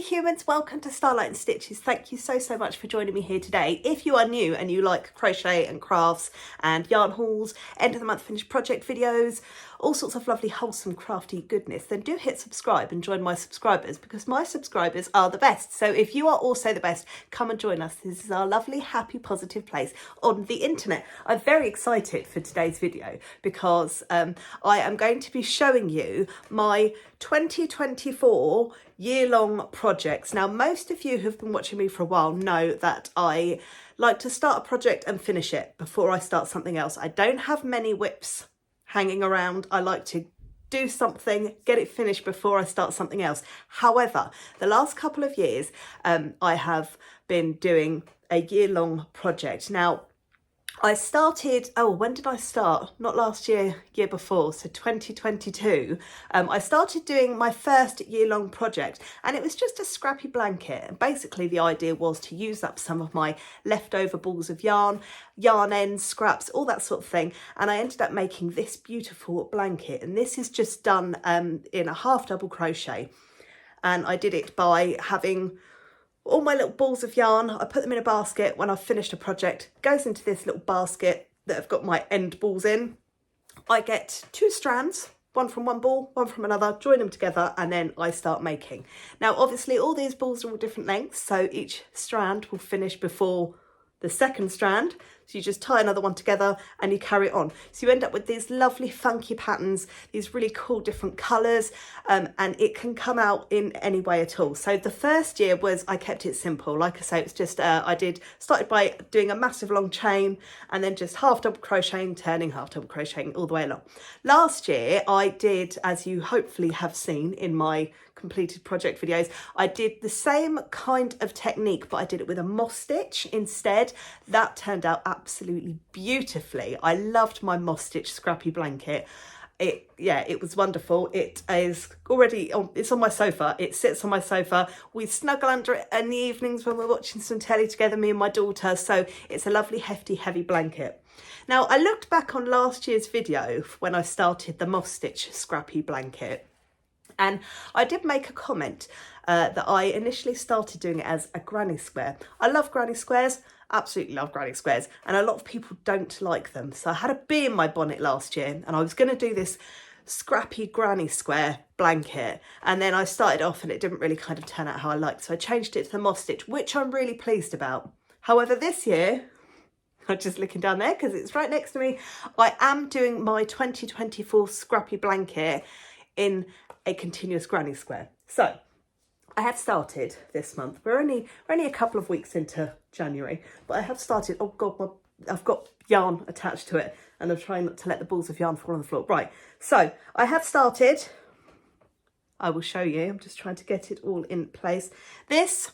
lovely humans, welcome to Starlight and Stitches. Thank you so much for joining me here today. If you are new and you like crochet and crafts and yarn hauls, end of the month finished project videos, all sorts of lovely wholesome crafty goodness, then do hit subscribe and join my subscribers, because my subscribers are the best. So if you are also the best, come and join us. This is our lovely happy positive place on the internet. I'm very excited for today's video because I am going to be showing you my 2024 year-long projects. Now, most of you who've been watching me for a while know that I like to start a project and finish it before I start something else. I don't have many whips hanging around. I like to do something, get it finished before I start something else. However, the last couple of years, I have been doing a year-long project. Now, I started, when did I start? Not last year, year before, so 2022. I started doing my first year-long project, and it was just a scrappy blanket. And basically the idea was to use up some of my leftover balls of yarn, yarn ends, scraps, all that sort of thing. And I ended up making this beautiful blanket. And this is just done in a half double crochet. And I did it by having all my little balls of yarn. I put them in a basket when I've finished a project. It goes into this little basket that I've got my end balls in. I get 2 strands, one from one ball, one from another, join them together, and then I start making. Now, obviously, all these balls are all different lengths, so each strand will finish before the second strand. So you just tie another one together and you carry it on. So you end up with these lovely funky patterns, these really cool different colours, and it can come out in any way at all. So the first year was, I kept it simple. Like I say, it's just, started by doing a massive long chain and then just half double crocheting, turning, half double crocheting all the way along. Last year I did, as you hopefully have seen in my completed project videos, I did the same kind of technique, but I did it with a moss stitch instead. That turned out absolutely beautifully. I loved my moss stitch scrappy blanket. It was wonderful. It is already on, it's on my sofa. It sits on my sofa. We snuggle under it in the evenings when we're watching some telly together, me and my daughter. So it's a lovely, hefty, heavy blanket. Now, I looked back on last year's video when I started the moss stitch scrappy blanket, and I did make a comment that I initially started doing it as a granny square. I love granny squares, absolutely love granny squares, and a lot of people don't like them. So I had a bee in my bonnet last year, and I was going to do this scrappy granny square blanket, and then I started off and it didn't really kind of turn out how I liked, so I changed it to the moss stitch, which I'm really pleased about. However, this year, I'm just looking down there because it's right next to me, I am doing my 2024 scrappy blanket in a continuous granny square. So I have started this month. We're only a couple of weeks into January, but I have started. Oh God, I've got yarn attached to it, and I'm trying not to let the balls of yarn fall on the floor. Right, so I have started. I will show you. I'm just trying to get it all in place. This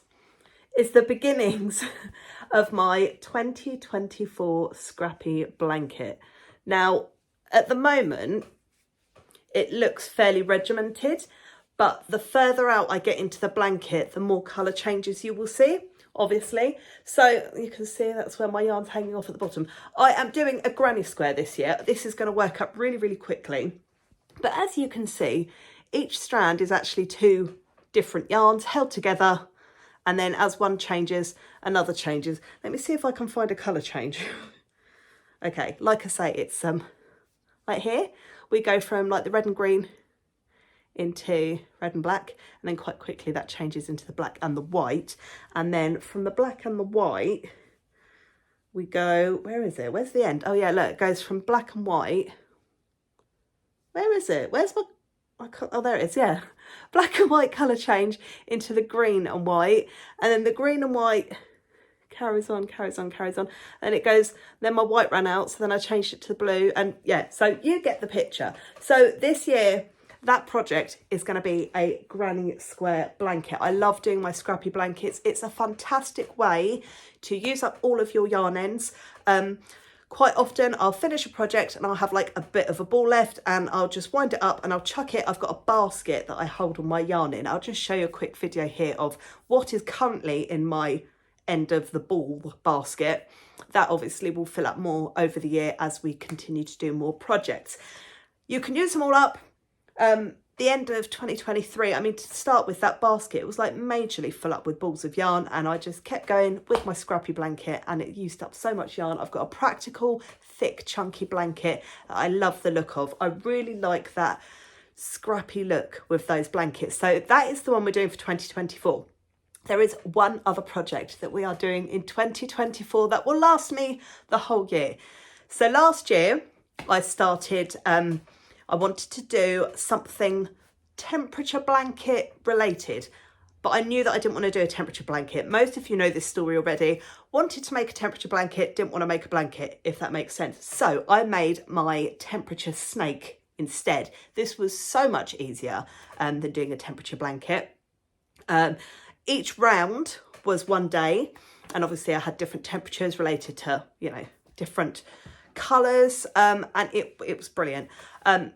is the beginnings of my 2024 scrappy blanket. Now, at the moment, it looks fairly regimented, but the further out I get into the blanket, the more colour changes you will see, obviously. So you can see that's where my yarn's hanging off at the bottom. I am doing a granny square this year. This is going to work up really quickly. But as you can see, each strand is actually 2 different yarns held together. And then as one changes, another changes. Let me see if I can find a colour change. Okay, like I say, it's right here. We go from like the red and green into red and black, and then quite quickly that changes into the black and the white. And then from the black and the white, we go, where is it? Where's the end? Oh yeah, look, it goes from black and white. Where is it? Where's my, oh, there it is, yeah. Black and white colour change into the green and white. And then the green and white carries on, and it goes, then my white ran out, so then I changed it to the blue, and yeah, so you get the picture. So this year, that project is going to be a granny square blanket. I love doing my scrappy blankets. It's a fantastic way to use up all of your yarn ends. Quite often I'll finish a project and I'll have like a bit of a ball left, and I'll just wind it up and I'll chuck it. I've got a basket that I hold all my yarn in. I'll just show you a quick video here of what is currently in my end of the ball basket. That obviously will fill up more over the year as we continue to do more projects. You can use them all up. the end of 2023, I mean, to start with, that basket was like majorly full up with balls of yarn, and I just kept going with my Scrappy blanket, and it used up so much yarn. I've got a practical, thick, chunky blanket that I love the look of. I really like that scrappy look with those blankets. So that is the one we're doing for 2024. There is one other project that we are doing in 2024 that will last me the whole year. So last year I started, I wanted to do something temperature blanket related, but I knew that I didn't want to do a temperature blanket. Most of you know this story already. Wanted to make a temperature blanket, didn't want to make a blanket, if that makes sense. So I made my temperature snake instead. This was so much easier than doing a temperature blanket. Each round was one day, and obviously I had different temperatures related to, you know, different colours, and it was brilliant. The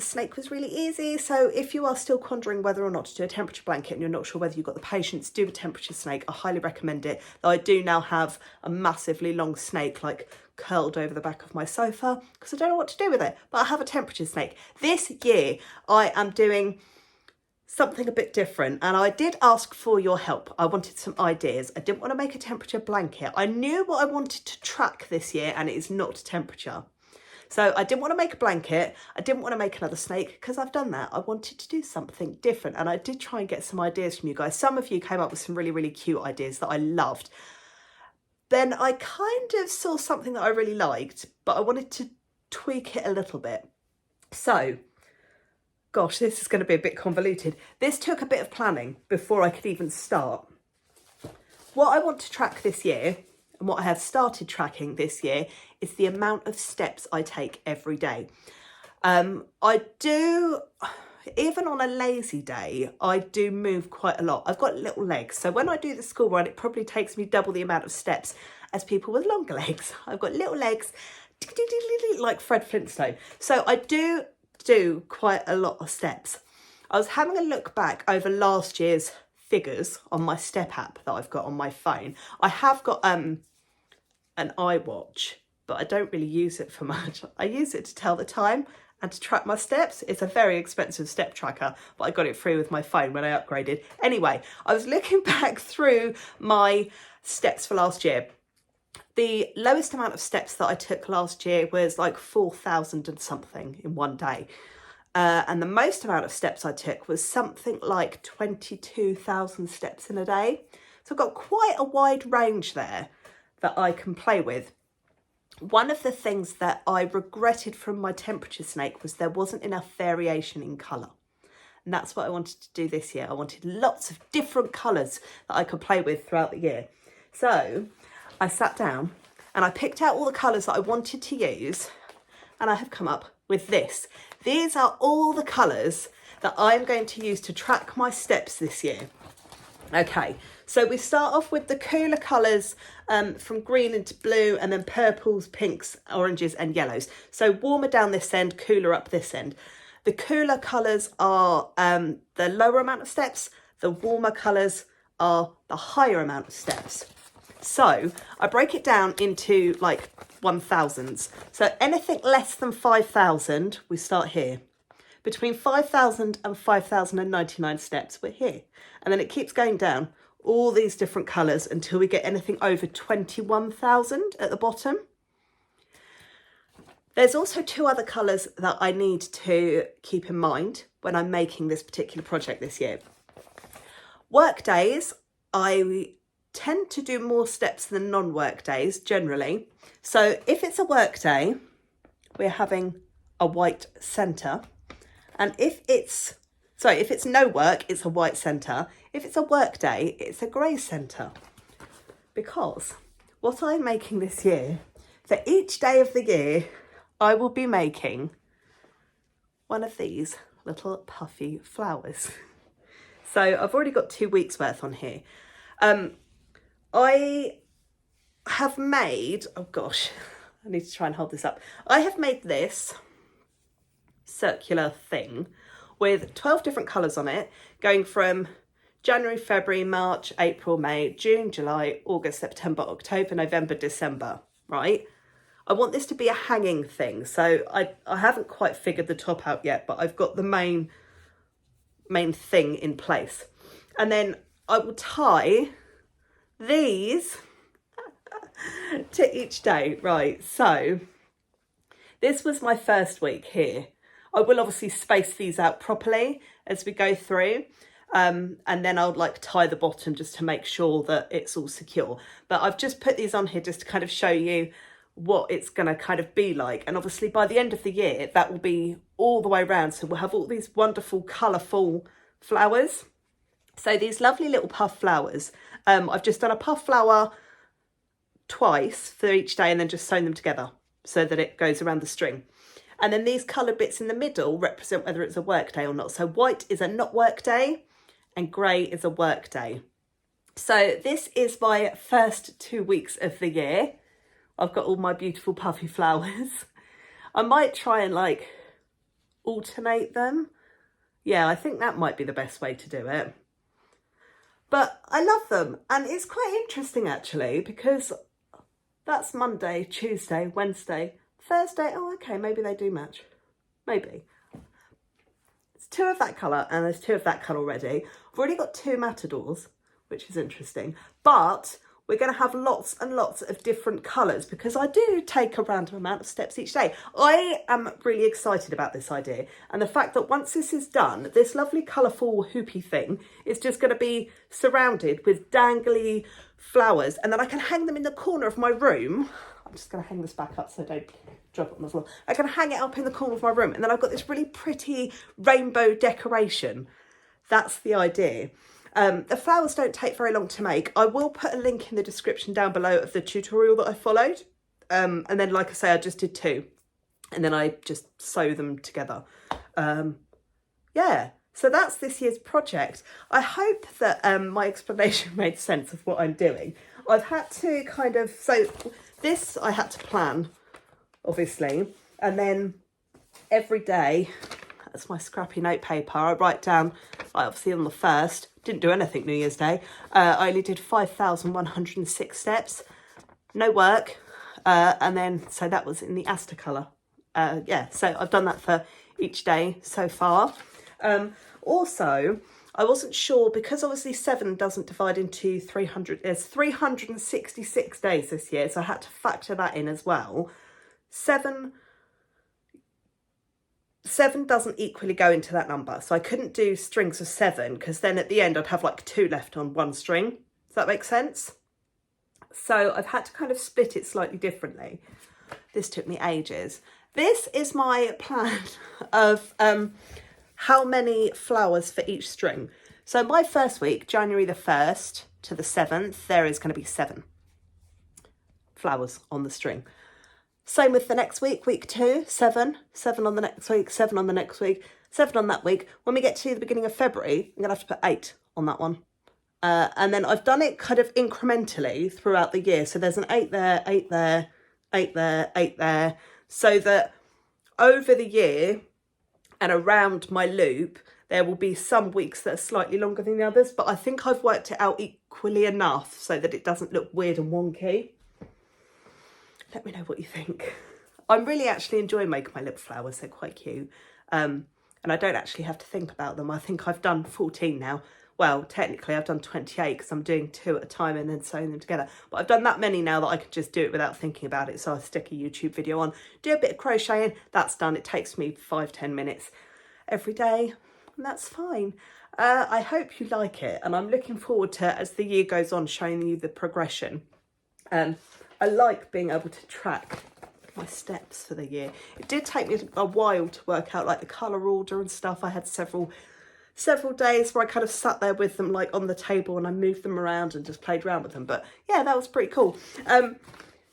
snake was really easy, so if you are still pondering whether or not to do a temperature blanket and you're not sure whether you've got the patience to do a temperature snake, I highly recommend it. Though I do now have a massively long snake like curled over the back of my sofa because I don't know what to do with it, but I have a temperature snake. This year I am doing something a bit different, and I did ask for your help. I wanted some ideas. I didn't want to make a temperature blanket. I knew what I wanted to track this year, and it is not temperature. So I didn't want to make a blanket. I didn't want to make another snake because I've done that. I wanted to do something different, and I did try and get some ideas from you guys. Some of you came up with some really, really cute ideas that I loved. Then I kind of saw something that I really liked, but I wanted to tweak it a little bit. So, gosh, this is going to be a bit convoluted. This took a bit of planning before I could even start. What I want to track this year, and what I have started tracking this year, is the amount of steps I take every day. I do, even on a lazy day, I do move quite a lot. I've got little legs, so when I do the school run, it probably takes me double the amount of steps as people with longer legs. I've got little legs, like Fred Flintstone. So I do quite a lot of steps. I was having a look back over last year's figures on my step app that I've got on my phone. I have got an iWatch, but I don't really use it for much. I use it to tell the time and to track my steps. It's a very expensive step tracker, but I got it free with my phone when I upgraded. Anyway, I was looking back through my steps for last year. The lowest amount of steps that I took last year was like 4,000 and something in one day. And the most amount of steps I took was something like 22,000 steps in a day. So I've got quite a wide range there that I can play with. One of the things that I regretted from my temperature snake was there wasn't enough variation in colour. And that's what I wanted to do this year. I wanted lots of different colours that I could play with throughout the year. So I sat down and I picked out all the colours that I wanted to use, and I have come up with this. These are all the colours that I'm going to use to track my steps this year. Okay, so we start off with the cooler colours from green into blue, and then purples, pinks, oranges and yellows. So warmer down this end, cooler up this end. The cooler colours are the lower amount of steps. The warmer colours are the higher amount of steps. So I break it down into like 1,000s. So anything less than 5,000, we start here. Between 5,000 and 5,099 steps, we're here. And then it keeps going down all these different colours until we get anything over 21,000 at the bottom. There's also two other colours that I need to keep in mind when I'm making this particular project this year. Work days, I tend to do more steps than non-work days generally. So if it's a work day, we're having a white centre. And if it's no work, it's a white centre. If it's a work day, it's a grey centre. Because what I'm making this year, for each day of the year, I will be making one of these little puffy flowers. So I've already got 2 weeks worth on here. I have made, oh gosh, I need to try and hold this up. I have made this circular thing with 12 different colours on it, going from January, February, March, April, May, June, July, August, September, October, November, December, right? I want this to be a hanging thing. So I haven't quite figured the top out yet, but I've got the main main thing in place. And then I will tie these to each day. Right, so this was my first week here. I will obviously space these out properly as we go through. And then I'll like tie the bottom just to make sure that it's all secure. But I've just put these on here just to kind of show you what it's going to kind of be like. And obviously by the end of the year, that will be all the way around. So we'll have all these wonderful, colourful flowers. So these lovely little puff flowers, I've just done a puff flower twice for each day and then just sewn them together so that it goes around the string. And then these coloured bits in the middle represent whether it's a work day or not. So white is a not work day and grey is a work day. So this is my first 2 weeks of the year. I've got all my beautiful puffy flowers. I might try and like alternate them. Yeah, I think that might be the best way to do it. But I love them, and it's quite interesting actually because that's Monday, Tuesday, Wednesday, Thursday. Oh, okay, maybe they do match. Maybe. It's 2 of that colour and there's 2 of that colour already. I've already got 2 matadors, which is interesting. But we're going to have lots and lots of different colours because I do take a random amount of steps each day. I am really excited about this idea, and the fact that once this is done, this lovely colourful hoopy thing is just going to be surrounded with dangly flowers, and then I can hang them in the corner of my room. I'm just going to hang this back up so I don't drop it on the floor. I can hang it up in the corner of my room, and then I've got this really pretty rainbow decoration. That's the idea. The flowers don't take very long to make. I will put a link in the description down below of the tutorial that I followed. And then, like I say, I just did 2. And then I just sew them together. Yeah, so that's this year's project. I hope that my explanation made sense of what I'm doing. I've had to kind of... So this I had to plan, obviously. And then every day... That's my scrappy note paper. I write down, obviously on the 1st, didn't do anything New Year's Day. I only did 5,106 steps, no work. And then, so that was in the Aster colour. Yeah, so I've done that for each day so far. Also, I wasn't sure, because obviously 7 doesn't divide into 300, there's 366 days this year, so I had to factor that in as well. 7 doesn't equally go into that number, so I couldn't do strings of 7 because then at the end I'd have like 2 left on 1 string. Does that make sense? So I've had to kind of split it slightly differently. This took me ages. This is my plan of how many flowers for each string. So my first week, January the 1st to the 7th, there is going to be 7 flowers on the string. Same with the next week, week 2, 7, 7 on the next week, 7 on the next week, 7 on that week. When we get to the beginning of February, I'm going to have to put 8 on that one. And then I've done it kind of incrementally throughout the year. So there's an 8 there, 8 there, 8 there, 8 there. So that over the year and around my loop, there will be some weeks that are slightly longer than the others. But I think I've worked it out equally enough so that it doesn't look weird and wonky. Let me know what you think. I'm really actually enjoying making my little flowers. They're quite cute. And I don't actually have to think about them. I think I've done 14 now. Well, technically I've done 28 because I'm doing 2 at a time and then sewing them together. But I've done that many now that I can just do it without thinking about it. So I stick a YouTube video on, do a bit of crocheting. That's done. It takes me 5-10 minutes every day. And that's fine. I hope you like it. And I'm looking forward to, as the year goes on, showing you the progression. I like being able to track my steps for the year. It did take me a while to work out like the colour order and stuff. I had several days where I kind of sat there with them like on the table and I moved them around and just played around with them. But yeah, that was pretty cool.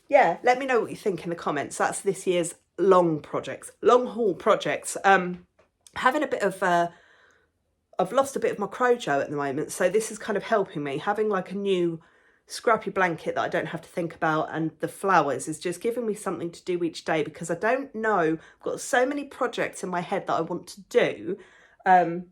Yeah, let me know what you think in the comments. That's this year's long haul projects. Having a bit of I've lost a bit of my Crochet at the moment, so this is kind of helping me. Having like a new scrappy blanket that I don't have to think about and the flowers is just giving me something to do each day, because I don't know, I've got so many projects in my head that I want to do that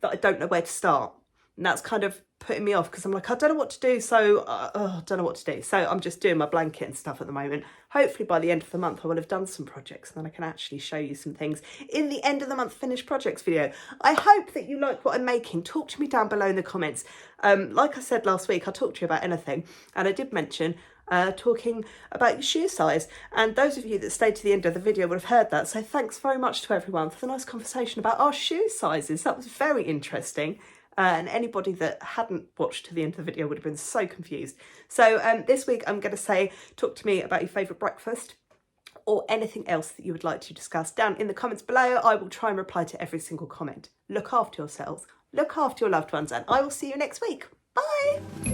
I don't know where to start. And that's kind of putting me off because I'm like, I don't know what to do, so I don't know what to do. So I'm just doing my blanket and stuff at the moment. Hopefully by the end of the month I will have done some projects and then I can actually show you some things in the end of the month finished projects video. I hope that you like what I'm making. Talk to me down below in the comments. Like I said last week, I'll talk to you about anything, and I did mention talking about your shoe size, and those of you that stayed to the end of the video would have heard that, so thanks very much to everyone for the nice conversation about our shoe sizes. That was very interesting. And anybody that hadn't watched to the end of the video would have been so confused. So this week I'm going to say, talk to me about your favourite breakfast or anything else that you would like to discuss down in the comments below. I will try and reply to every single comment. Look after yourselves, look after your loved ones, and I will see you next week. Bye!